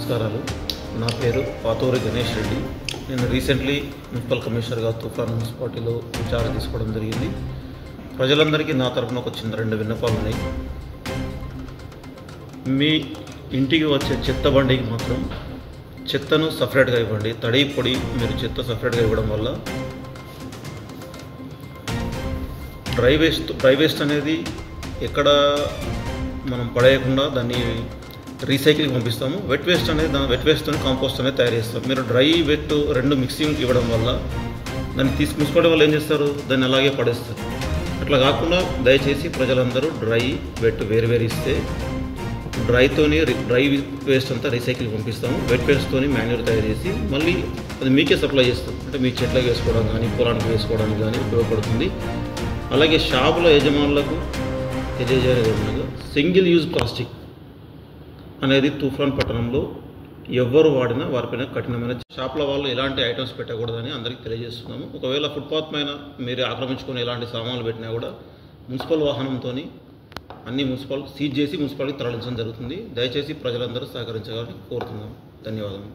నమస్కారాలు. నా పేరు పాతూరి గణేష్ రెడ్డి. నేను రీసెంట్లీ మున్సిపల్ కమిషనర్గా తూఫాన్ మున్సిపాలిటీలో విచారణ తీసుకోవడం జరిగింది. ప్రజలందరికీ నా తరఫున ఒక చిన్న 2 విన్నపాలు ఉన్నాయి. మీ ఇంటికి వచ్చే చెత్త బండికి మాత్రం చెత్తను సపరేట్గా ఇవ్వండి. తడి పొడి మీరు చెత్త సపరేట్గా ఇవ్వడం వల్ల డ్రై వేస్ట్ అనేది ఎక్కడ మనం పడేయకుండా దాన్ని రీసైక్లింగ్ పంపిస్తాము. వెట్ వేస్ట్ అనేది వెట్ వేస్ట్తో కాంపోస్ట్ అనేది తయారు చేస్తాం. మీరు డ్రై వెట్ 2 మిక్సింగ్ ఇవ్వడం వల్ల దాన్ని మున్సిపాలిటీ వాళ్ళు ఏం చేస్తారు, దాన్ని అలాగే పడేస్తారు. అట్లా కాకుండా దయచేసి ప్రజలందరూ డ్రై వెట్ వేరు ఇస్తే డ్రై వేస్ట్ అంతా రీసైక్లింగ్ పంపిస్తాము. వెట్ వేస్ట్తో మాన్యూర్ తయారు చేసి మళ్ళీ అది మీకే సప్లై చేస్తాం. అంటే మీ చెట్లకు వేసుకోవడం కానీ పొలానికి వేసుకోవడానికి కానీ ఉపయోగపడుతుంది. అలాగే షాపుల యజమానులకు తెలియజేయగా సింగిల్ యూజ్ ప్లాస్టిక్ అనేది తూఫాన్ పట్టణంలో ఎవరు వాడినా వారిపైన కఠినమైన షాపుల వాళ్ళు ఎలాంటి ఐటమ్స్ పెట్టకూడదని అందరికీ తెలియజేస్తున్నాము. ఒకవేళ ఫుట్పాత్ పైన మీరు ఆక్రమించుకొని ఎలాంటి సామాన్లు పెట్టినా కూడా మున్సిపల్ వాహనంతో అన్ని సీజ్ చేసి మున్సిపాలిటీకి తరలించడం జరుగుతుంది. దయచేసి ప్రజలందరూ సహకరించాలని కోరుతున్నాము. ధన్యవాదాలు.